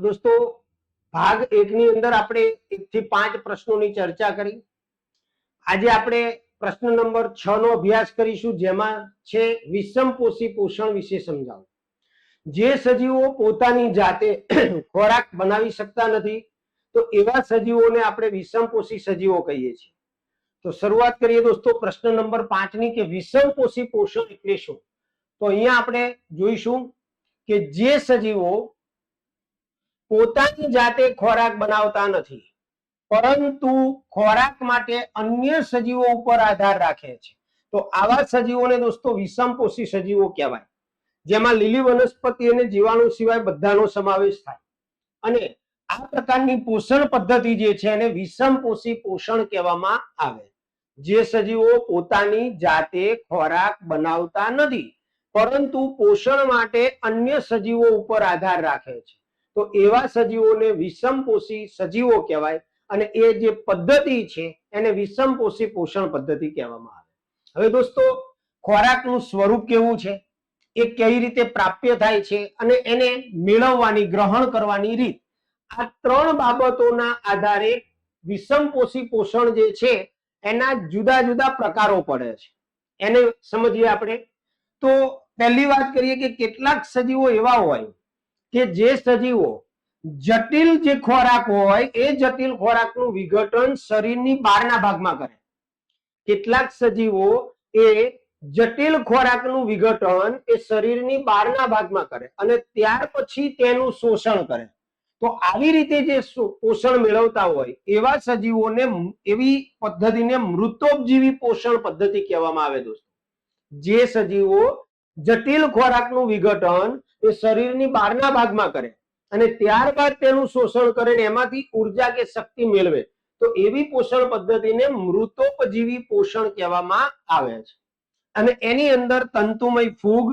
दोस्तों भाग 1 ની અંદર આપણે 1 થી 5 પ્રશ્નોની ચર્ચા કરી। આજે આપણે પ્રશ્ન નંબર 6 નો અભ્યાસ કરીશું, જેમાં છે વિષમપોષી પોષણ વિશે સમજાવો। જે સજીવો પોતાની જાતે ખોરાક બનાવી શકતા નથી તો એવા સજીવોને આપણે વિષમપોષી સજીવો કહીએ છીએ। તો શરૂઆત કરીએ દોસ્તો પ્રશ્ન નંબર 5 ની કે વિષમપોષી પોષણ એટલે શું। તો અહીંયા આપણે જોઈશું કે જે સજીવો પોતાની જાતે ખોરાક બનાવતા નથી પરંતુ ખોરાક માટે અન્ય સજીવો ઉપર આધાર રાખે છે, તો આવા સજીવોને દોસ્તો વિષમપોષી સજીવો કહેવાય, જેમાં લીલી વનસ્પતિ અને જીવાણુ સિવાય બધાનો સમાવેશ થાય। અને આ પ્રકારની પોષણ પદ્ધતિ જે છે એને વિષમપોષી પોષણ કહેવામાં આવે। જે સજીવો પોતાની જાતે ખોરાક બનાવતા નથી પરંતુ પોષણ માટે અન્ય સજીવો ઉપર આધાર રાખે છે, તો એવા સજીવોને વિષમપોષી સજીવો કહેવાય। અને એ જે પદ્ધતિ છે એને વિષમપોષી પોષણ પદ્ધતિ કહેવામાં આવે। હવે દોસ્તો ખોરાકનું સ્વરૂપ કેવું છે, એ કઈ રીતે પ્રાપ્ય થાય છે અને એને મેળવવાની ગ્રહણ કરવાની રીત, આ 3 બાબતોના આધારે વિષમપોષી પોષણ જે છે એના જુદા જુદા પ્રકારો પડે છે, એને સમજીએ આપણે। તો પહેલી વાત કરીએ કે કેટલાક સજીવો એવા હોય કે જે સજીવો જટિલ જે ખોરાક હોય એ જટિલ ખોરાકનું વિઘટન શરીરની બહારના ભાગમાં કરે। કેટલાક સજીવો એ જટિલ ખોરાકનું વિઘટન એ શરીરની બહારના ભાગમાં કરે અને ત્યાર પછી તેનું શોષણ કરે। તો આવી રીતે જે પોષણ મેળવતા હોય એવા સજીવોને, એવી પદ્ધતિને મૃતોપજીવી પોષણ પદ્ધતિ કહેવામાં આવે દોસ્તો। જે સજીવો જટિલ ખોરાકનું વિઘટન એ શરીરની બહારના ભાગમાં કરે અને ત્યારબાદ તેનું શોષણ કરે ને એમાંથી ઉર્જા કે શક્તિ મેળવે, તો એવી પોષણ પદ્ધતિને મૃતોપજીવી પોષણ કહેવામાં આવે છે। અને એની અંદર તંતુમય ફૂગ,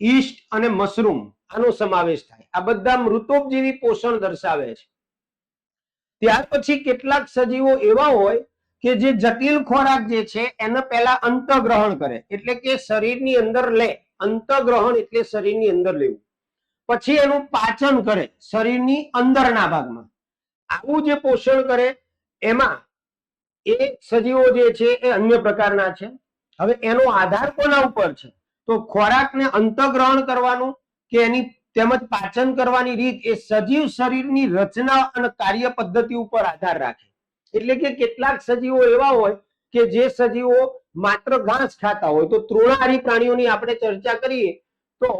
ઈસ્ટ અને મશરૂમ આનો સમાવેશ થાય। આ બધા મૃતોપજીવી પોષણ દર્શાવે છે। ત્યાર પછી કેટલાક સજીવો એવા હોય કે જે જટિલ ખોરાક જે છે એને પહેલા અંતઃગ્રહણ કરે, એટલે કે શરીરની અંદર લે। અંતઃગ્રહણ એટલે શરીરની અંદર લેવું, પછી એનું પાચન કરે શરીરની અંદરના ભાગમાં। આવું જે પોષણ કરે એમાં એ સજીવો જે છે એ અન્ય પ્રકારના છે। હવે એનો આધાર કોના ઉપર છે, તો ખોરાકને અંતઃગ્રહણ કરવાનું કે એની તેમજ પાચન કરવાની રીત એ સજીવ શરીરની રચના અને કાર્ય પદ્ધતિ ઉપર આધાર રાખે। એટલે કે કેટલાક સજીવો એવા હોય કે જે સજીવો માત્ર ઘાસ ખાતા હોય, તો તૃણાહારી પ્રાણીઓની આપણે ચર્ચા કરીએ તો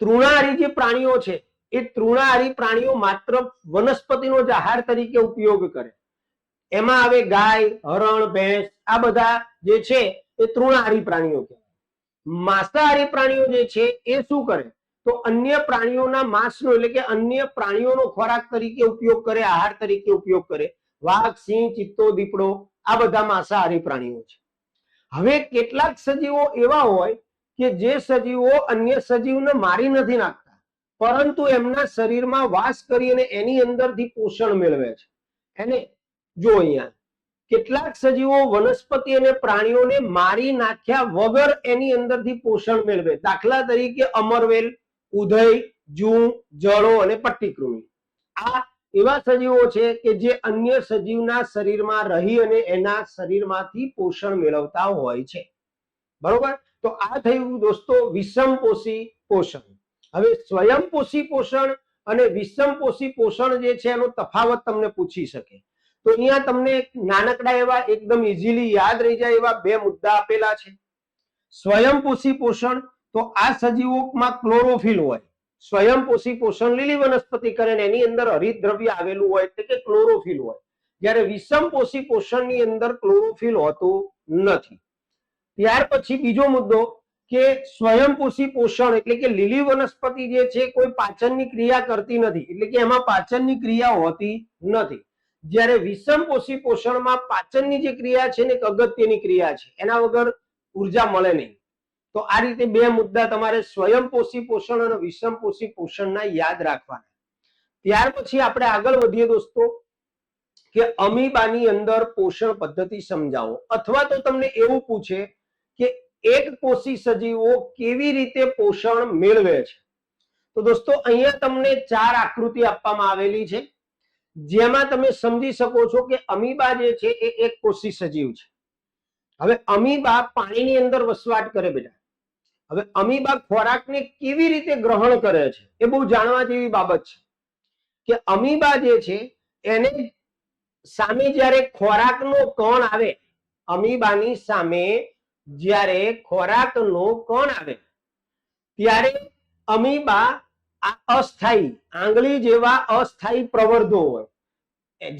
તૃણાહારી જે પ્રાણીઓ છે એ તૃણાહારી પ્રાણીઓ માત્ર વનસ્પતિનો જ આહાર તરીકે ઉપયોગ કરે। એમાં આવે ગાય, હરણ, ભેંસ, આ બધા જે છે એ તૃણાહારી પ્રાણીઓ કહેવાય। માંસાહારી પ્રાણીઓ જે છે એ શું કરે, તો અન્ય પ્રાણીઓના માંસનો એટલે કે અન્ય પ્રાણીઓનો ખોરાક તરીકે ઉપયોગ કરે, આહાર તરીકે ઉપયોગ કરે। વાઘ, સિંહ, ચિત્તો, દીપડો આ બધા માંસાહારી પ્રાણીઓ છે। હવે કેટલાક સજીવો એવા હોય કે જે સજીવો અન્ય સજીવને મારી નથી નાખતા પરંતુ એમના શરીરમાં વાસ કરીને એની અંદરથી પોષણ મેળવે છે। એને જો અહીંયા કેટલાક સજીવો વનસ્પતિ અને પ્રાણીઓને મારી નાખ્યા વગર એની અંદરથી પોષણ મેળવે, દાખલા તરીકે અમરવેલ, ઉધઈ, જૂ, જળો અને પટ્ટીકૃમિ। આ એવા સજીવો છે કે જે અન્ય સજીવના શરીરમાં રહી અને એના શરીરમાંથી પોષણ મેળવતા હોય છે, બરોબર। તો આ થયું દોસ્તો વિષમપોષી પોષણ। હવે સ્વયંપોષી પોષણ અને વિષમપોષી પોષણ જે છે એનો તફાવત તમને પૂછી શકે, તો અહીંયા તમને નાનકડા એવા એકદમ ઇઝીલી યાદ રહી જાય એવા 2 મુદ્દા આપેલા છે। સ્વયંપોષી પોષણ, તો આ સજીવોમાં ક્લોરોફિલ હોય। સ્વયંપોષી પોષણ લીલી વનસ્પતિ કરે ને એની અંદર હરિતદ્રવ્ય આવેલું હોય એટલે કે ક્લોરોફિલ હોય, જ્યારે વિષમપોષી પોષણની અંદર ક્લોરોફિલ હોતું નથી। ત્યાર પછી બીજો મુદ્દો કે સ્વયંપોષી પોષણ એટલે કે લીલી વનસ્પતિ જે છે કોઈ પાચનની ક્રિયા કરતી નથી, એટલે કે એમાં પાચનની ક્રિયા હોતી નથી, જ્યારે વિષમપોષી પોષણમાં પાચનની જે ક્રિયા છે ને એક અગત્યની ક્રિયા છે, એના વગર ઉર્જા મળે નહીં। તો આ રીતે 2 મુદ્દા તમારે સ્વયંપોષી પોષણ અને વિષમપોષી પોષણના યાદ રાખવાના। ત્યાર પછી આપણે આગળ વધીએ દોસ્તો કે અમીબાની અંદર પોષણ પદ્ધતિ સમજાવો, અથવા તો તમને એવું પૂછે કે એક કોષી સજીવો કેવી રીતે પોષણ મેળવે છે, તો દોસ્તો અહીંયા તમને 4 આકૃતિ આપવામાં આવેલી છે, જેમાં તમે સમજી શકો છો કે અમીબા જે છે એ એક કોષી સજીવ છે. હવે અમીબા પાણીની અંદર વસવાટ કરે બેટા. હવે અમીબા ખોરાકને કેવી રીતે ગ્રહણ કરે છે એ બહુ જાણવા જેવી બાબત છે કે અમીબા જે છે એને સામે જ્યારે ખોરાકનો કણ આવે, અમીબાની સામે જ્યારે ખોરાકનો કણ આવે ત્યારે અમીબા આ અસ્થાયી આંગળી જેવા અસ્થાયી પ્રવર્ધો હોય,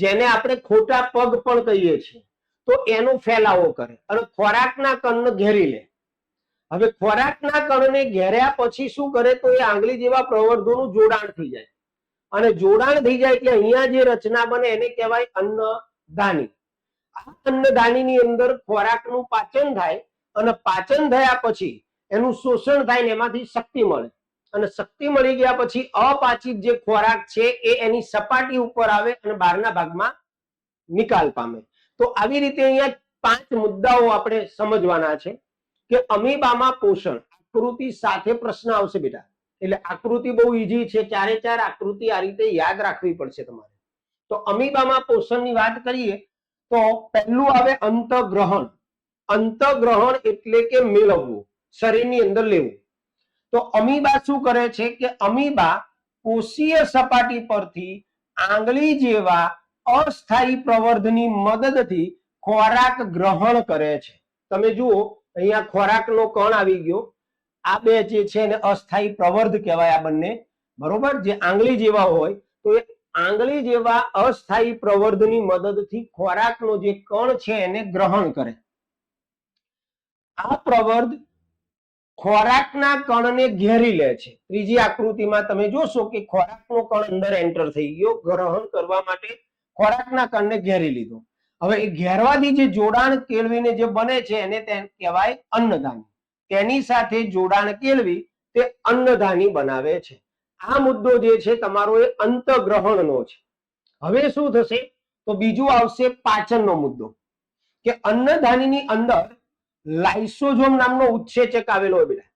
જેને આપણે ખોટા પગ પણ કહીએ છીએ, તો એનો ફેલાવો કરે અને ખોરાકના કણને ઘેરી લે. હવે ખોરાકના કણને ઘેર્યા પછી શું કરે તો એ આંગળી જેવા પ્રવર્ધોનું જોડાણ થઈ જાય અને જોડાણ થઈ જાય એટલે અહીંયા જે રચના બને એને કહેવાય અન્નદાની. આ અન્નદાનીની અંદર ખોરાકનું પાચન થાય અને પાચન થયા પછી એનું શોષણ થાય ને એમાંથી શક્તિ મળે અને શક્તિ મળી ગયા પછી અપાચિત જે ખોરાક છે એ એની સપાટી ઉપર આવે અને બહારના ભાગમાં નિકાલ પામે. તો આવી રીતે અહીંયા 5 મુદ્દાઓ આપણે સમજવાના છે કે અમીબામાં પોષણ. આકૃતિ સાથે પ્રશ્ન આવશે બેટા, એટલે આકૃતિ બહુ ઈઝી છે, 4 આકૃતિ આ રીતે યાદ રાખવી પડશે તમારે. તો અમીબામાં પોષણની વાત કરીએ તો પહેલું આવે અંતગ્રહણ. અંતગ્રહણ એટલે કે મેળવવું, શરીરની અંદર લેવું. તો અમીબા શું કરે છે કે અમીબા કોષીય સપાટી પરથી આંગળી જેવા અસ્થાયી પ્રવર્ધની મદદથી ખોરાક ગ્રહણ કરે છે. તમે જુઓ અહીંયા ખોરાકનો કણ આવી ગયો, આ બે જે છે એને અસ્થાયી પ્રવર્ધ કહેવાય આ બંને, બરોબર, જે આંગળી જેવા હોય તો એ આંગળી જેવા અસ્થાયી પ્રવર્ધની મદદથી ખોરાકનો જે કણ છે એને ગ્રહણ કરે. આ પ્રવર્ધ ખોરાકના કણને ઘેરી લે છે. ત્રીજી આકૃતિમાં તમે જોશો કે ખોરાકનો કણ અંદર એન્ટર થઈ ગયો, ગ્રહણ કરવા માટે ખોરાકના કણને ઘેરી લીધો. હવે એ ઘેરવાથી જે જોડાણ કેળવીને જે બને છે એને કહેવાય અન્નદાની. તેની સાથે જોડાણ કેળવી તે અન્નદાની બનાવે છે. આ મુદ્દો જે છે તમારો એ અંતગ્રહણનો છે. હવે શું થશે તો બીજું આવશે પાચનનો મુદ્દો, કે અન્નદાનીની અંદર લાઇસોઝોમ નામનો ઉત્સેચક આવેલો હોય બેટા.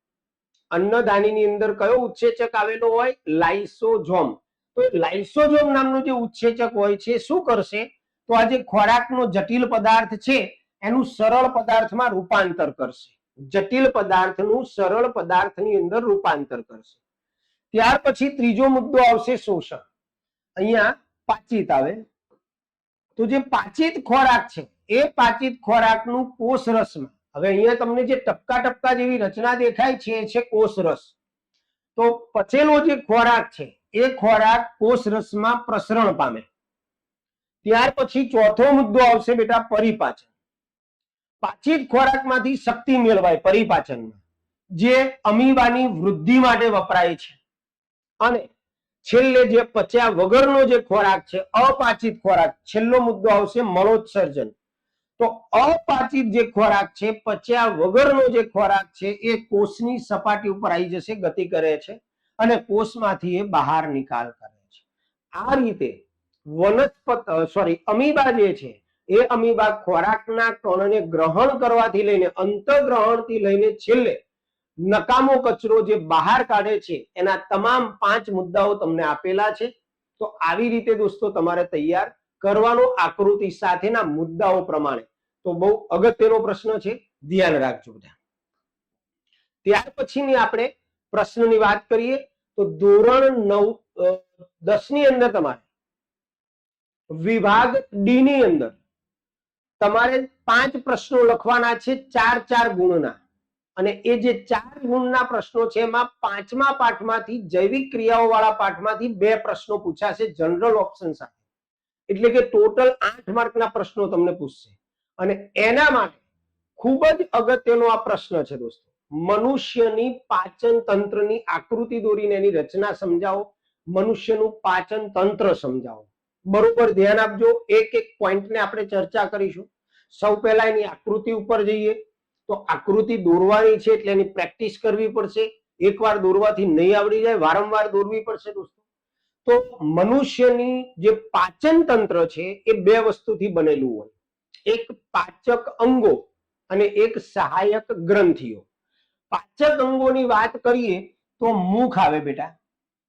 અન્નદાનીની અંદર કયો ઉત્સેચક આવેલો હોય? લાઇસોઝોમ. તો લાઇસોઝોમ નામનો જે ઉત્સેચક હોય છે શું કરશે તો આ જે ખોરાકનો જટિલ પદાર્થ છે એનું સરળ પદાર્થમાં રૂપાંતર કરશે. જટિલ પદાર્થનું સરળ પદાર્થની અંદર રૂપાંતર કરશે. ત્યાર પછી ત્રીજો મુદ્દો આવશે શોષણ. અહીંયા પાચિત આવે. તો જે પાચિત ખોરાક છે એ પાચિત ખોરાકનું કોષરસમાં, હવે અહીંયા તમને જે ટપકા ટપકા જેવી રચના દેખાય છે એ છે કોષરસ. તો પચેલો જે ખોરાક છે એ ખોરાક કોષરસમાં પ્રસરણ પામે. ત્યાર પછી ચોથો મુદ્દો આવશે બેટા પરિપાચન. પાચિત ખોરાકમાંથી શક્તિ મેળવાય પરિપાચનમાં, જે અમીબાની વૃદ્ધિ માટે વપરાય છે. અને છેલ્લે જે પચ્યા વગરનો જે ખોરાક છે અપાચિત ખોરાક, છેલ્લો મુદ્દો આવશે મળોત્સર્જન. તો અપાચિત જે ખોરાક છે, પચ્યા વગરનો જે ખોરાક છે એ કોષની સપાટી ઉપર આવી જશે, ગતિ કરે છે અને કોષમાંથી એ બહાર નિકાલ કરે છે. આ રીતે અમીબા જે છે એ અમીબા ખોરાકના કણને ગ્રહણ કરવાથી લઈને અંતગ્રહણથી લઈને છેલ્લે નકામો કચરો જે બહાર કાઢે છે એના તમામ 5 મુદ્દાઓ તમને આપેલા છે. તો આવી રીતે દોસ્તો તમારે તૈયાર કરવાનો આકૃતિ સાથેના મુદ્દાઓ પ્રમાણે. તો બહુ અગત્યનો પ્રશ્ન છે, ધ્યાન રાખજો બધા. ત્યાર પછીની આપણે પ્રશ્નની વાત કરીએ તો ધોરણ 10 ની અંદર તમારે વિભાગ ડી ની અંદર તમારે 5 પ્રશ્નો લખવાના છે 4-4 ગુણના. અને એ જે 4 ગુણના પ્રશ્નો છે એમાં 5મા પાઠમાંથી જૈવિક ક્રિયાઓ વાળા પાઠમાંથી 2 પ્રશ્નો પૂછાશે જનરલ ઓપ્શન સાથે. એટલે કે ટોટલ 8 માર્કના પ્રશ્નો તમને પૂછશે. અને એના માટે ખૂબ જ અગત્યનો આ પ્રશ્ન છે દોસ્તો. મનુષ્યની પાચન તંત્રની આકૃતિ દોરીને એની રચના સમજાવો, મનુષ્યનું પાચન તંત્ર સમજાવો. બરોબર ધ્યાન આપજો, એક એક પોઈન્ટને આપણે ચર્ચા કરીશું. સૌ પહેલા એની આકૃતિ ઉપર જઈએ. તો આકૃતિ દોરવાની છે એટલે એની પ્રેક્ટિસ કરવી પડશે. એકવાર દોરવાથી નહીં આવડી જાય, વારંવાર દોરવી પડશે દોસ્તો. તો મનુષ્યની જે પાચન તંત્ર છે એ 2 વસ્તુથી બનેલું હોય, એક પાચક અંગો અને એક સહાયક ગ્રંથિઓ. પાચક અંગોની વાત કરીએ તો મુખ આવે બેટા,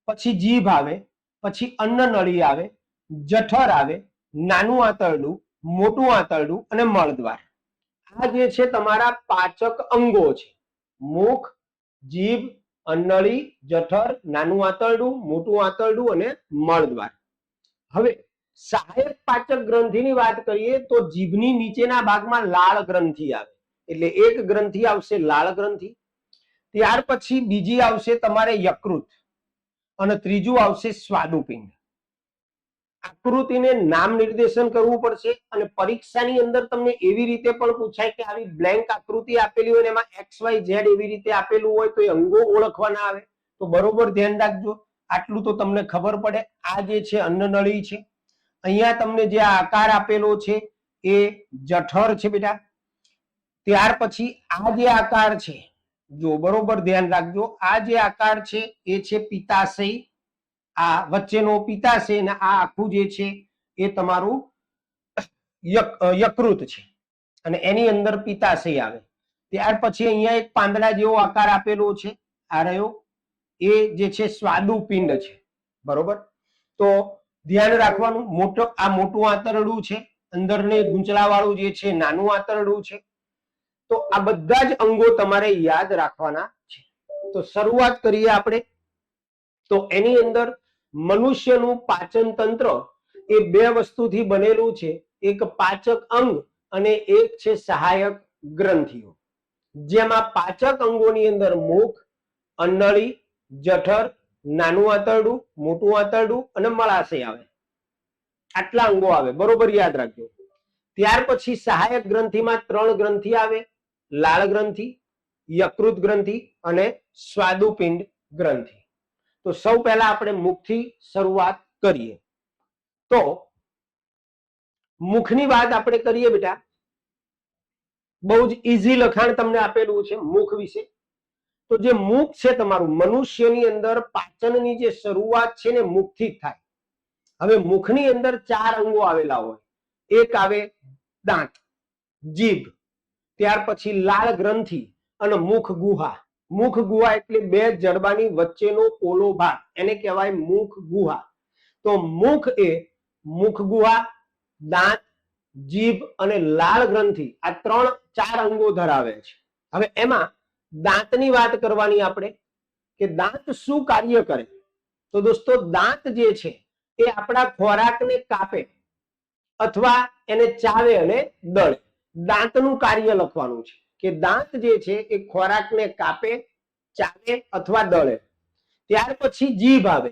પછી જીભ આવે, પછી અન્નનળી આવે, જઠર આવે, નાનું આંતરડું, મોટું આંતરડું અને મળદ્વાર. આ જે છે તમારા પાચક અંગો છે. મુખ, જીભ, અન્નળી, જઠર, નાનું આંતરડું, મોટું આંતરડું અને મળદ્વાર. હવે સહાયક પાચક ગ્રંથિની વાત કરીએ તો જીભની નીચેના ભાગમાં લાળ ગ્રંથિ આવે, એટલે એક ગ્રંથિ આવશે લાળ ગ્રંથિ. ત્યાર પછી બીજી આવશે તમારે યકૃત અને ત્રીજું આવશે સ્વાદુપિંડ. આકૃતિને નામ નિર્દેશન કરવું પડશે અને પરીક્ષાની અંદર તમને એવી રીતે પણ પૂછાય કે આવી બ્લેન્ક આકૃતિ આપેલી હોય ને એમાં XYZ એવી રીતે આપેલું હોય તો એ અંગો ઓળખવાના આવે. તો બરોબર ધ્યાન રાખજો, આટલું તો તમને ખબર પડે. આ જે છે અન્નનળી છે, અહીંયા તમને જે આકાર આપેલો છે એ જઠર છે બેટા. ત્યાર પછી આ જે આકાર છે, જો બરોબર ધ્યાન રાખજો, આ જે આકાર છે એ છે પિત્તાશય. આ વચ્ચેનો પિત્તાશય અને આ આખું જે છે એ તમારું યકૃત છે અને એની અંદર પિત્તાશય આવે. ત્યાર પછી અહીંયા એક પાંદડા જેવો આકાર આપેલો છે, આ રહ્યો, એ જે છે સ્વાદુપિંડ છે. બરોબર, તો ધ્યાન રાખવાનું, આ મોટું આંતરડું છે, અંદરને ગૂંચળા વાળું જે છે નાનું આંતરડું છે. તો આ બધા જ અંગો તમારે યાદ રાખવાના છે. તો શરૂઆત કરીએ આપણે. તો એની અંદર મનુષ્યનું પાચન તંત્ર એ બે વસ્તુથી બનેલું છે, એક પાચક અંગ અને એક છે સહાયક ગ્રંથિઓ. જેમાં પાચક અંગોની અંદર મુખ, અન્નળી, જઠર, નાનું આંતરડું, મોટું આંતરડું અને મળાશય આવે. આટલા અંગો આવે, બરોબર યાદ રાખજો. ત્યાર પછી સહાયક ગ્રંથિમાં 3 ગ્રંથિ આવે, લાળ ગ્રંથિ, યકૃત ગ્રંથિ અને સ્વાદુપિંડ ગ્રંથિ. તો સૌ પહેલા આપણે મુખથી શરૂઆત કરીએ. તો મુખની વાત આપણે કરીએ બેટા, બહુ જ ઈઝી લખાણ તમને આપેલું છે મુખ વિશે. તો જે મુખ છે તમારું, મનુષ્યની અંદર પાચનની જે શરૂઆત છે ને મુખથી જ થાય. હવે મુખની અંદર 4 અંગો આવેલા હોય. એક આવે દાંત, જીભ, ત્યાર પછી લાળ ગ્રંથિ અને મુખ ગુહા. મુખ ગુહા એટલે બે જડબાની વચ્ચેનો પોલો ભાગ, એને કહેવાય મુખ ગુહા. તો મુખ એ મુખ ગુહા, દાંત, જીભ અને લાળ ગ્રંથિ આ 4 અંગો ધરાવે છે. હવે એમાં દાંતની વાત કરવાની આપણે કે દાંત શું કાર્ય કરે. તો દોસ્તો દાંત જે છે એ આપણા ખોરાકને કાપે અથવા એને ચાવે અને દળે. દાંતનું કાર્ય લખવાનું છે કે દાંત જે છે એ ખોરાકને કાપે, ચાવે અથવા દળે. ત્યાર પછી જીભ આવે.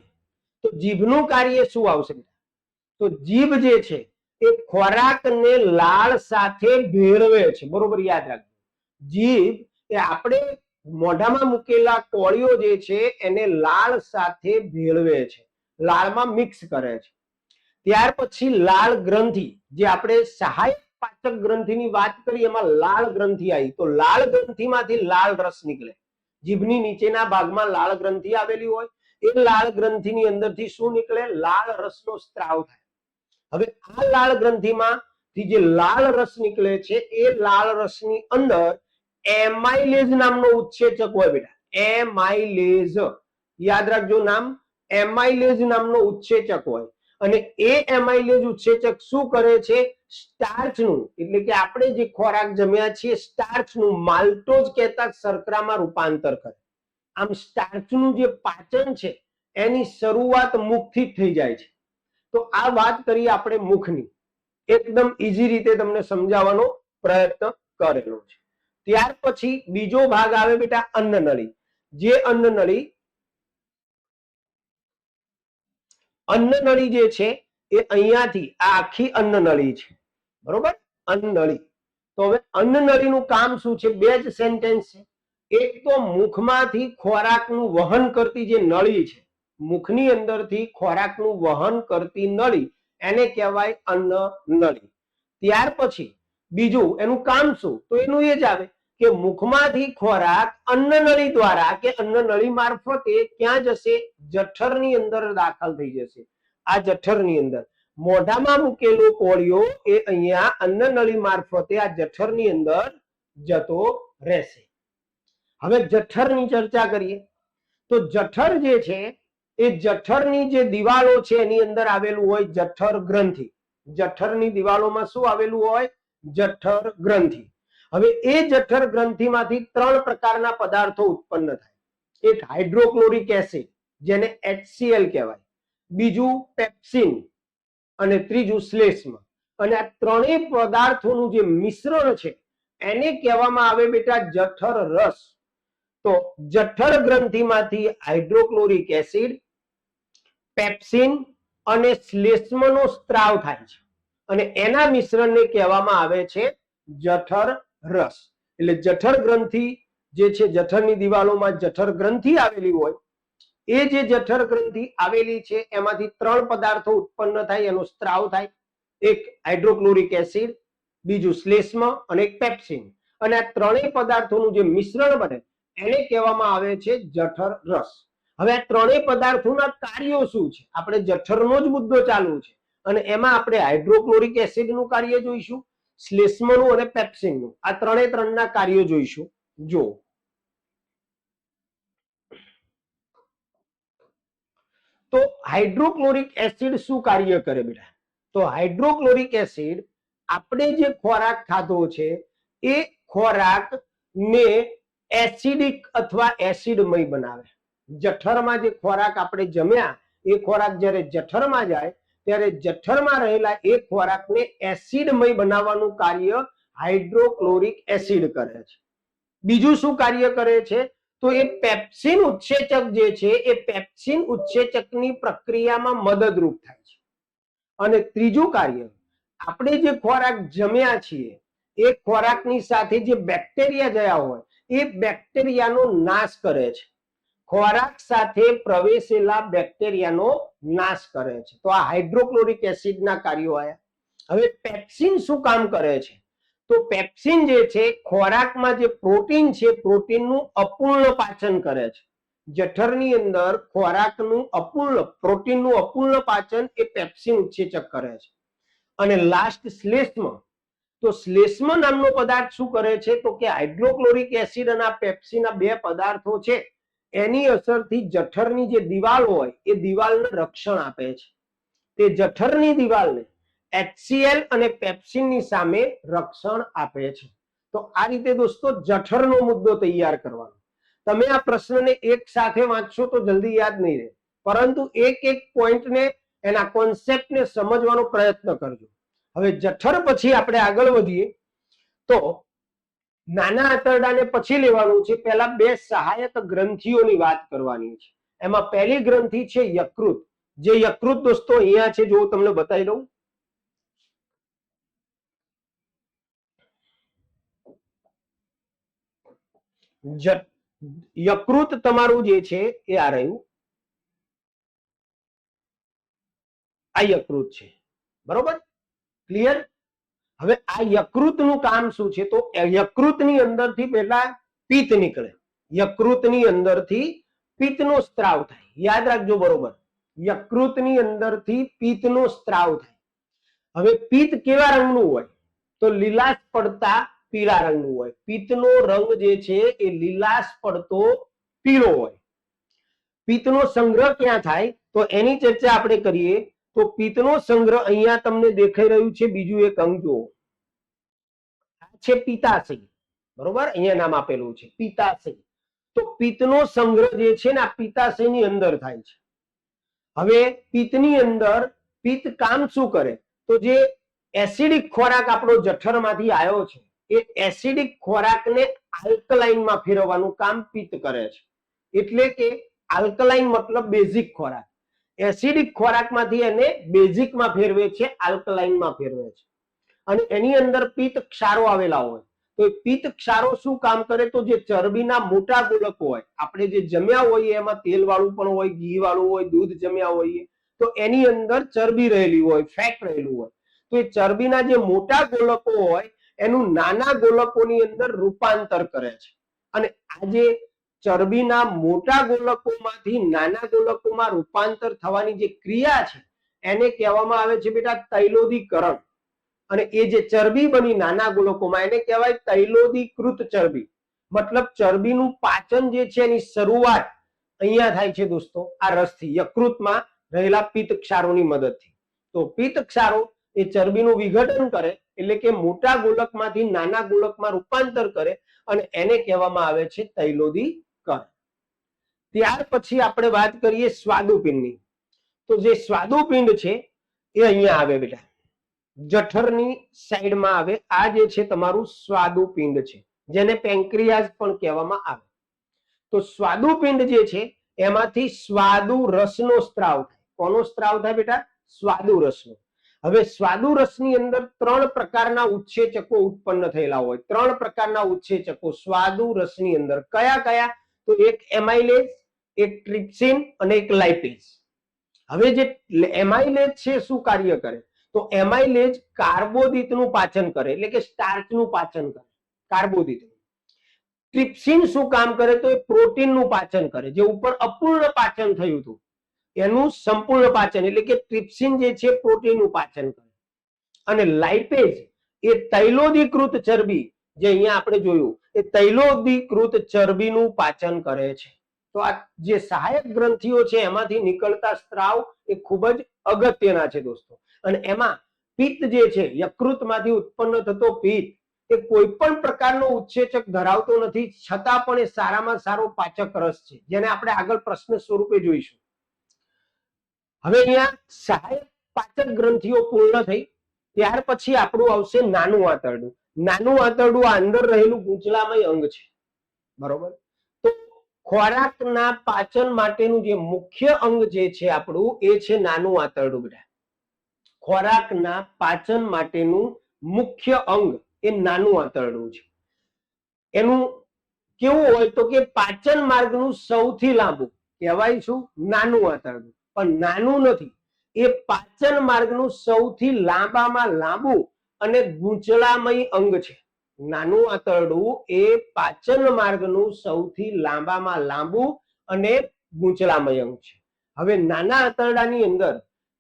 તો જીભનું કાર્ય શું આવશે? તો જીભ જે છે એ ખોરાકને લાળ સાથે ભેળવે છે. બરોબર યાદ રાખજો, જીભ એ આપણે મોઢામાં મૂકેલા કોળીઓ જે છે એને લાળ સાથે ભેળવે છે, લાળમાં મિક્સ કરે છે. ત્યાર પછી લાળ ગ્રંથિ, જે આપણે સહાયક પાચક ગ્રંથિની વાત કરી એમાં લાળ ગ્રંથિ આવી. તો લાળ ગ્રંથિમાંથી લાળ રસ નીકળે. જીભની નીચેના ભાગમાં લાળ ગ્રંથિ આવેલી હોય, એ લાળ ગ્રંથિની અંદરથી શું નીકળે? લાળ રસનો સ્ત્રાવ થાય. હવે આ લાળ ગ્રંથિમાંથી જે લાળ રસ નીકળે છે એ લાળ રસની અંદર એમાઇલેઝ નામનો ઉત્સેચક હોય બેટા. એમાઇલેઝ યાદ રાખજો નામ, એમાઇલેઝ નામનો ઉત્સેચક હોય. અને એ એમાઇલેઝ ઉત્સેચક શું કરે છે? સ્ટાર્ચનું, એટલે કે આપણે જે ખોરાક જમ્યા છીએ સ્ટાર્ચનું, માલ્ટોઝ કહેતા શર્કરામાં રૂપાંતર કરે. આમ સ્ટાર્ચનું જે પાચન છે એની શરૂઆત મુખથી જ થઈ જાય છે. તો આ વાત કરી આપણે મુખની, એકદમ ઈઝી રીતે તમને સમજાવવાનો પ્રયત્ન કરેલો છે. ત્યાર પછી બીજો ભાગ આવે બેટા અન્નનળી. જે અન્નનળી જે છે એ અહીંયાથી આ આખી અન્નનળી છે. બરોબર, અન્નનળી. તો હવે અન્નનળીનું કામ શું છે? બે જ સેન્ટેન્સ છે. એક તો મુખમાંથી ખોરાકનું વહન કરતી જે નળી છે, મુખની અંદરથી ખોરાકનું વહન કરતી નળી, એને કહેવાય અન્નનળી. ત્યાર પછી બીજું એનું કામ શું? તો એનું એ જ આવે કે મુખમાંથી ખોરાક અન્નનળી દ્વારા કે અન્નનળી મારફતે ક્યાં જશે? જઠરની અંદર દાખલ થઈ જશે. આ જઠરની અંદર મોઢામાં મૂકેલો કોળિયો એ અહીંયા અન્નનળી મારફતે આ જઠરની અંદર જતો રહેશે. હવે જઠરની ચર્ચા કરીએ. તો જઠર જે છે એ જઠરની જે દિવાલો છે એની અંદર આવેલું હોય જઠર ગ્રંથિ. જઠરની દિવાલોમાં શું આવેલું હોય? જઠર ગ્રંથિ. હવે એ જઠર ગ્રંથિમાંથી 3 પ્રકારના પદાર્થો ઉત્પન્ન થાય. એક હાઇડ્રોક્લોરિક એસિડ જેને HCl કહેવાય, બીજું પેપ્સિન અને ત્રીજું શ્લેષ્મ. અને આ ત્રણેય પદાર્થોનું જે મિશ્રણ છે એને કહેવામાં આવે બેટા જઠર રસ. તો જઠર ગ્રંથિમાંથી હાઇડ્રોક્લોરિક એસિડ, પેપ્સિન અને શ્લેષ્મનો સ્ત્રાવ થાય છે અને એના મિશ્રણને કહેવામાં આવે છે જઠર રસ. એટલે જઠર ગ્રંથિ જે છે, જઠરની દિવાલોમાં જઠર ગ્રંથિ આવેલી હોય, એ જે જઠર ગ્રંથિ આવેલી છે એમાંથી 3 પદાર્થો ઉત્પન્ન થાય, એનો સ્ત્રાવ થાય. એક હાઇડ્રોક્લોરિક એસિડ, બીજું શ્લેષ્મ અને એક પેપ્સિન. અને આ ત્રણેય પદાર્થોનું જે મિશ્રણ બને એને કહેવામાં આવે છે જઠર રસ. હવે આ ત્રણેય પદાર્થોના કાર્યો શું છે? આપણે જઠરનો જ મુદ્દો ચાલુ છે અને એમાં આપણે હાઇડ્રોક્લોરિક એસિડનું કાર્ય જોઈશું, શ્લેષ્મનું અને પેપ્સિનનું. આ ત્રણના કાર્યો જોઈશું. જો તો હાઇડ્રોક્લોરિક એસિડ શું કાર્ય કરે બેટા? તો હાઇડ્રોક્લોરિક એસિડ આપણે જે ખોરાક ખાધો છે એ ખોરાકને એસિડિક અથવા એસિડમય બનાવે. જઠરમાં જે ખોરાક આપણે જમ્યા એ ખોરાક જ્યારે જઠરમાં જાય ત્યારે જઠરમાં રહેલા એ ખોરાકને એસિડમય બનાવવાનું કાર્ય હાઇડ્રોક્લોરિક એસિડ કરે છે. બીજું શું કાર્ય કરે છે? તો એ પેપ્સિન ઉત્સેચક જે છે એ પેપ્સિન ઉત્સેચકની પ્રક્રિયામાં મદદરૂપ થાય છે. અને ત્રીજું કાર્ય, આપણે જે ખોરાક જમ્યા છીએ એ ખોરાકની સાથે જે બેક્ટેરિયા ગયા હોય એ બેક્ટેરિયાનો નાશ કરે છે. ખોરાક સાથે પ્રવેશેલા બેક્ટેરિયાનો નાશ કરે છે. તો આ હાઇડ્રોક્લોરિક એસિડના કાર્યો આયા. હવે પેપ્સિન શું કામ કરે છે? તો પેપ્સિન જે છે ખોરાકમાં જે પ્રોટીન છે પ્રોટીનનું અપૂર્ણ પાચન કરે છે. જઠરની અંદર ખોરાકનું પ્રોટીનનું અપૂર્ણ પાચન એ પેપ્સિન ઉત્સેચક કરે છે. અને લાસ્ટ શ્લેષ્મ. તો શ્લેષ્મ નામનો પદાર્થ શું કરે છે? તો કે હાઇડ્રોક્લોરિક એસિડ અને આ પેપ્સિન આ 2 પદાર્થો છે એની અસરથી જઠરની જે દિવાલ હોય એ દિવાલને રક્ષણ આપે છે. તે જઠરની દિવાલને HCl અને પેપ્સિનની સામે રક્ષણ આપે છે. તો આ રીતે દોસ્તો જઠરનો મુદ્દો તૈયાર કરવાનો. તમે આ પ્રશ્નને એક સાથે વાંચશો તો જલ્દી યાદ નહીં રહે, પરંતુ એક એક પોઈન્ટને, એના કોન્સેપ્ટને સમજવાનો પ્રયત્ન કરજો. હવે જઠર પછી આપણે આગળ વધીએ તો નાના આંતરડાને પછી લેવાનું છે. પહેલા 2 સહાયક ગ્રંથિઓની વાત કરવાની છે. એમાં પહેલી ગ્રંથિ છે યકૃત. જે યકૃત દોસ્તો અહીંયા છે, જો તમને બતાવી દઉં. યકૃત તમારું જે છે એ આ રહ્યું, આ યકૃત છે, બરોબર? ક્લિયર? હવે આ યકૃતનું કામ શું છે? તો યકૃતની અંદરથી પહેલા પિત્ત નીકળે. યકૃતની અંદરથી પિત્તનો સ્ત્રાવ થાય. યાદ રાખજો, બરોબર? યકૃતની અંદરથી પિત્તનો સ્ત્રાવ થાય. હવે પિત્ત કેવા રંગનું હોય? તો લીલાશ પડતા પીળા રંગનું હોય. પિત્તનો રંગ જે છે એ લીલાશ પડતો પીળો હોય. પિત્તનો સંગ્રહ ક્યાં થાય? તો એની ચર્ચા આપણે કરીએ. તો પિત્તનો સંગ્રહ અહીંયા તમને દેખાઈ રહ્યું છે, બીજું એક અંગ જુઓ, આ છે પિત્તાશય, બરોબર? અહીંયા નામ આપેલું છે પિત્તાશય. તો પિત્તનો સંગ્રહ જે છે ને આ પિત્તાશયની અંદર થાય છે. હવે પિત્તની અંદર પિત્ત કામ શું કરે? તો જે એસિડિક ખોરાક આપણો જઠરમાંથી આવ્યો છે એ એસિડિક ખોરાકને આલ્કલાઇનમાં ફેરવવાનું કામ પિત્ત કરે છે. એટલે કે આલ્કલાઇન મતલબ બેઝિક ખોરાક. એસિડિક ખોરાકમાંથી એને બેઝિકમાં ફેરવે છે, આલ્કલાઇનમાં ફેરવે છે. અને એની અંદર પિત્ત ક્ષારો આવેલા હોય. તો પિત્ત ક્ષારો શું કામ કરે? તો જે ચરબીના મોટા ગોલકો હોય, આપણે જે જમ્યા હોઈએ એમાં તેલ વાળું પણ હોય, ઘી વાળું હોય, દૂધ જમ્યા હોઈએ તો એની અંદર ચરબી રહેલી હોય, ફેટ રહેલું હોય. તો એ ચરબીના જે મોટા ગોલકો હોય એનું નાના ગોલકોની અંદર રૂપાંતર કરે છે. અને આ જે ચરબીના મોટા ગોલકોમાંથી નાના ગોલકોમાં રૂપાંતર થવાની જે ક્રિયા છે એને કહેવામાં આવે છે બેટા તૈલોદીકરણ. અને એ જે ચરબી બની નાના ગોલકોમાં એને કહેવાય તૈલોદીકૃત ચરબી. મતલબ ચરબીનું પાચન જે છે એની શરૂઆત અહીંયા થાય છે દોસ્તો આ રસથી, યકૃતમાં રહેલા પિત્ત ક્ષારોની મદદથી. તો પિત્ત ક્ષારો એ ચરબીનું વિઘટન કરે, એટલે કે મોટા ગોલકમાંથી નાના ગોલકમાં રૂપાંતર કરે અને એને કહેવામાં આવે છે તૈલોદીકરણ. ત્યાર પછી આપણે વાત કરીએ સ્વાદુપિંડની. તો જે સ્વાદુપિંડ છે એ અહીંયા આવે બેટા, જઠરની સાઈડમાં આવે. આ જે છે તમારું સ્વાદુપિંડ છે, જેને પેન્ક્રિયાસ પણ કહેવામાં આવે. તો સ્વાદુપિંડ જે છે એમાંથી સ્વાદુ રસનો સ્ત્રાવ થાય. કોનો સ્ત્રાવ થાય બેટા? સ્વાદુ રસનો. હવે સ્વાદુ રસની અંદર 3 પ્રકારના ઉત્સેચકો ઉત્પન્ન થયેલા હોય. 3 પ્રકારના ઉત્સેચકો સ્વાદુ રસની અંદર. કયા કયા? તો એક એમાઇલેઝ, એક ટ્રિપ્સિન અને એક લાઇપેઝ. હવે જે એમાઇલેઝ છે શું કાર્ય કરે? તો એમાઇલેઝ કાર્બોદિતનું પાચન કરે, એટલે કે સ્ટાર્ચનું પાચન કરે, કાર્બોદિત. ટ્રિપ્સિન શું કામ કરે? તો એ પ્રોટીનનું પાચન કરે. જે ઉપર અપૂર્ણ પાચન થયું હતું એનું સંપૂર્ણ પાચન, એટલે કે ટ્રિપ્સિન જે છે પ્રોટીનનું પાચન કરે. અને લાઇપેઝ એ તૈલોદીકૃત ચરબી, જે અહીંયા આપણે જોયું, એ તૈલોદીકૃત ચરબીનું પાચન કરે છે. તો આ જે સહાયક ગ્રંથિઓ છે એમાંથી નીકળતા સ્ત્રાવ એ ખૂબ જ અગત્યના છે દોસ્તો. અને એમાં પિત્ત જે છે, યકૃતમાંથી ઉત્પન્ન થતો પિત્ત એ કોઈ પણ પ્રકારનો ઉત્સેચક ધરાવતો નથી, છતાં પણ એ સારામાં સારો પાચક રસ છે, જેને આપણે આગળ પ્રશ્ન સ્વરૂપે જોઈશું. હવે અહીંયા સહાયક પાચક ગ્રંથિઓ પૂર્ણ થઈ. ત્યાર પછી આપણું આવશે નાનું આંતરડું. નાનું આંતરડું આ અંદર રહેલું ગૂંચળામય અંગ છે, બરોબર? તો ખોરાકના પાચન માટેનું જે મુખ્ય અંગ જે છે આપણું, એ છે નાનું આંતરડું બેટા. ખોરાકના પાચન માટેનું મુખ્ય અંગ એ નાનું આંતરડું છે. એનું કેવું હોય તો કે પાચન માર્ગનું સૌથી લાંબુ કહેવાય શું? નાનું આંતરડું. પણ નાનું નથી, એ પાચન માર્ગનું સૌથી લાંબામાં લાંબુ અને ગૂંચળામય અંગ છે. નાનું આંતરડું એ પાચન માર્ગનું સૌથી લાંબામાં લાંબુ અને ગૂંચળામય અંગ છે. હવે નાના આંતરડાની અંદર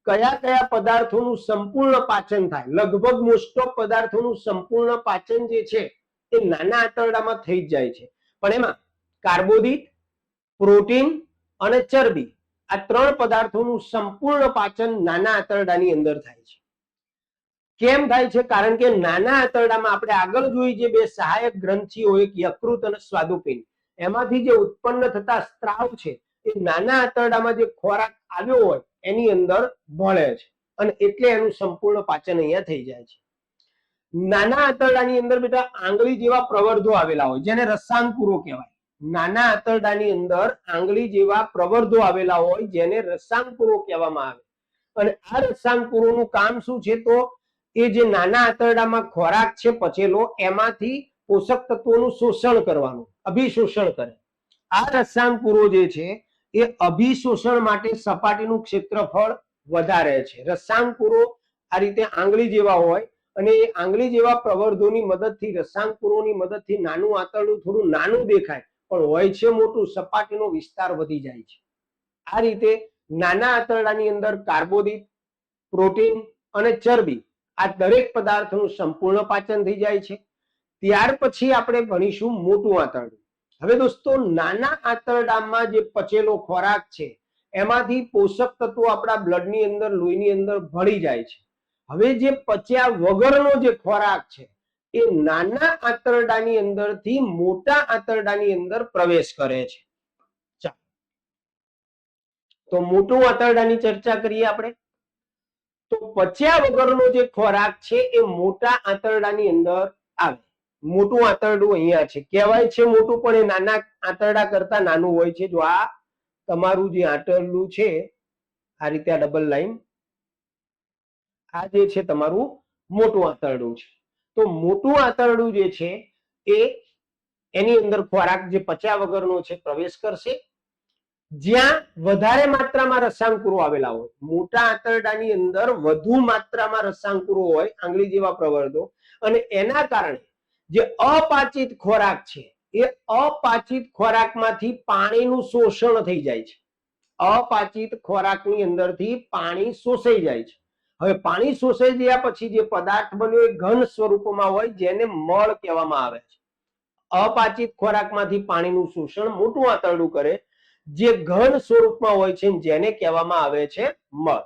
કયા કયા પદાર્થોનું સંપૂર્ણ પાચન થાય? લગભગ મોસ્ટ ઓફ પદાર્થોનું સંપૂર્ણ પાચન જે છે એ નાના આંતરડામાં થઈ જ જાય છે. પણ એમાં કાર્બોદિત, પ્રોટીન અને ચરબી, આ 3 પદાર્થોનું સંપૂર્ણ પાચન નાના આંતરડાની અંદર થાય છે. કેમ થાય છે? કારણ કે નાના આંતરડામાં આપણે આગળ જોઈ જે 2 સહાયક ગ્રંથિઓ, એક યકૃત અને સ્વાદુપિંડ, એમાંથી જે ઉત્પન્ન થતા સ્ત્રાવ છે એ નાના આંતરડામાં જે ખોરાક આવ્યો હોય એની અંદર ભળે છે, અને એટલે એનું સંપૂર્ણ પાચન અહીંયા થઈ જાય છે. નાના આંતરડાની અંદર બેટા આંગળી જેવા પ્રવર્ધો આવેલા હોય, જેને રસાંકુરો કહેવાય. નાના આંતરડાની અંદર આંગળી જેવા પ્રવર્ધો આવેલા હોય, જેને રસાંકુરો કહેવામાં આવે. અને આ રસાંકુરોનું કામ શું છે? તો એ જે નાના આંતરડામાં ખોરાક છે પચેલો, એમાંથી પોષક તત્વોનું શોષણ કરવાનું, અભિશોષણ કરે. આ રસાંકુરો જે છે એ અભિશોષણ માટે સપાટીનું ક્ષેત્રફળ વધારે છે. રસાંકુરો આ રીતે આંગળી જેવા હોય, અને એ આંગળી જેવા પ્રવર્ધોની મદદથી, રસાંકુરોની મદદથી નાનું આંતરડું થોડું નાનું દેખાય, પણ હોય છે મોટું. સપાટીનો વિસ્તાર વધી જાય છે. આ રીતે નાના આંતરડાની અંદર કાર્બોદિત, પ્રોટીન અને ચરબી, આ દરેક પદાર્થનું સંપૂર્ણ પાચન થઈ જાય છે. ત્યાર પછી આપણે ભણીશું મોટું આંતરડું. હવે દોસ્તો, નાના આંતરડામાં જે પચેલો ખોરાક છે એમાંથી પોષક તત્વો આપણા બ્લડની અંદર, લોહીની અંદર ભળી જાય છે. હવે જે પચ્યા વગરનો જે ખોરાક છે એ નાના આંતરડાની અંદરથી મોટા આંતરડાની અંદર પ્રવેશ કરે છે. ચાલો, તો મોટું આંતરડાની ચર્ચા કરીએ આપણે. તો પચ્યા વગરનો જે ખોરાક છે એ મોટા આંતરડાની અંદર આવે. મોટું આંતરડું અહીંયા છે, કહેવાય છે મોટું, પણ એ નાના આંતરડા કરતા નાનું હોય છે. જો આ તમારું જે આંતરડું છે, આ રીતે આ ડબલ લાઈન, આ જે છે તમારું મોટું આંતરડું છે. તો મોટું આંતરડું જે છે એ એની અંદર ખોરાક જે પચ્યા વગરનો છે પ્રવેશ કરશે. જ્યાં વધારે માત્રામાં રસાંકુરો આવેલા હોય, મોટા આંતરડાની અંદર વધુ માત્રામાં રસાંકુરો હોય, આંગળી જેવા પ્રવર્ધો, અને એના કારણે જે અપાચિત ખોરાક છે એ અપાચિત ખોરાકમાંથી પાણીનું શોષણ થઈ જાય છે. અપાચિત ખોરાકની અંદરથી પાણી શોષાઈ જાય છે. હવે પાણી શોષાઈ ગયા પછી જે પદાર્થ બન્યો એ ઘન સ્વરૂપમાં હોય, જેને મળ કહેવામાં આવે છે. અપાચિત ખોરાકમાંથી પાણીનું શોષણ મોટું આંતરડું કરે. જે ઘન સ્વરૂપમાં હોય છે જેને કહેવામાં આવે છે મળ.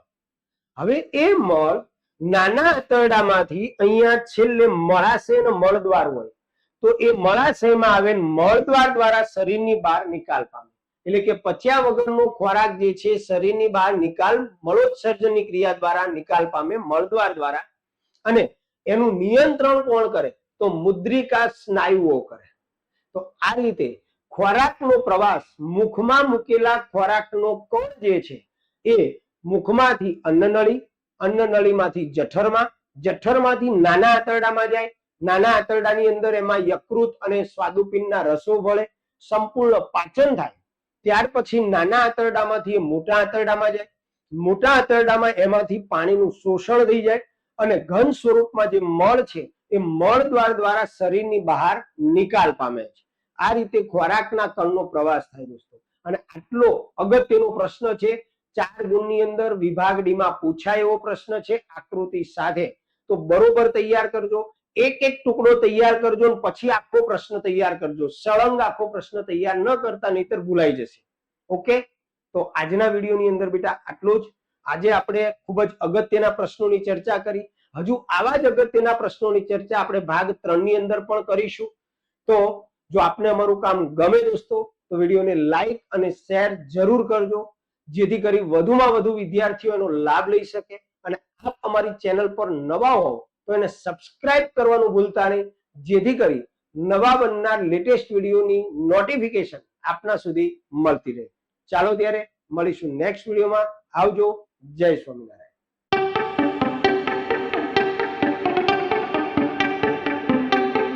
હવે એ મળ નાના આંતરડામાંથી અહીંયા છેલ્લે મળાશય અને મળદ્વાર હોય તો એ મળાશયમાં આવે મળદ્વાર દ્વારા શરીરની બહાર નિકાલ પામે. એટલે કે પચ્યા વગરનો ખોરાક જે છે શરીરની બહાર નિકાલ મળોત્સર્જનની ક્રિયા દ્વારા નિકાલ પામે મળદ્વાર દ્વારા. અને એનું નિયંત્રણ કોણ કરે તો મુદ્રિકા સ્નાયુઓ કરે. તો આ રીતે ખોરાકનો પ્રવાસ મુખમાં મૂકેલા ખોરાકનો કણ જે છે એ મુખમાંથી અન્નનળી, અન્નનળીમાંથી જઠરમાં, જઠરમાંથી નાના આંતરડામાં જાય, નાના આંતરડાની અંદર એમાં યકૃત અને સ્વાદુપિંડના રસો ભળે, સંપૂર્ણ પાચન થાય. ત્યાર પછી નાના આંતરડામાંથી મોટા આંતરડામાં જાય, મોટા આંતરડામાં એમાંથી પાણીનું શોષણ થઈ જાય અને ઘન સ્વરૂપમાં જે મળ છે એ મળદ્વાર દ્વારા શરીરની બહાર નિકાલ પામે છે. આ રીતે ખોરાકના કણનો પ્રવાસ થાય દોસ્તો. અને આટલો અગત્યનો પ્રશ્ન છે 4 ગુણની અંદર વિભાગ ડી માં પૂછાય એવો પ્રશ્ન છે આકૃતિ સાથે. તો બરોબર તૈયાર કરજો, એક એક ટુકડો તૈયાર કરજો અને પછી આખો પ્રશ્ન તૈયાર કરજો. સળંગ આખો પ્રશ્ન તૈયાર ન કરતા નહીતર ભૂલાઈ જશે. ઓકે, તો આજના વિડીયોની અંદર બેટા આટલું જ. આજે આપણે ખૂબ જ અગત્યના પ્રશ્નોની ચર્ચા કરી. હજુ આવા જ અગત્યના પ્રશ્નોની ચર્ચા આપણે ભાગ 3 ની અંદર પણ કરીશું. તો જો આપને અમારું કામ ગમે દોસ્તો તો વિડીયોને લાઈક અને શેર જરૂર કરજો, જેથી કરી વધુમાં વધુ વિદ્યાર્થીઓ એનો લાભ લઈ શકે. અને આપ અમારી ચેનલ પર નવા હો તો એને સબસ્ક્રાઇબ કરવાનું ભૂલતા નહીં, જેથી કરી નવા બનનાર લેટેસ્ટ વિડીયોની નોટિફિકેશન આપના સુધી મળતી રહે. ચાલો ત્યારે મળીશું નેક્સ્ટ વિડીયોમાં. આવજો. જય સ્વામિનારાયણ.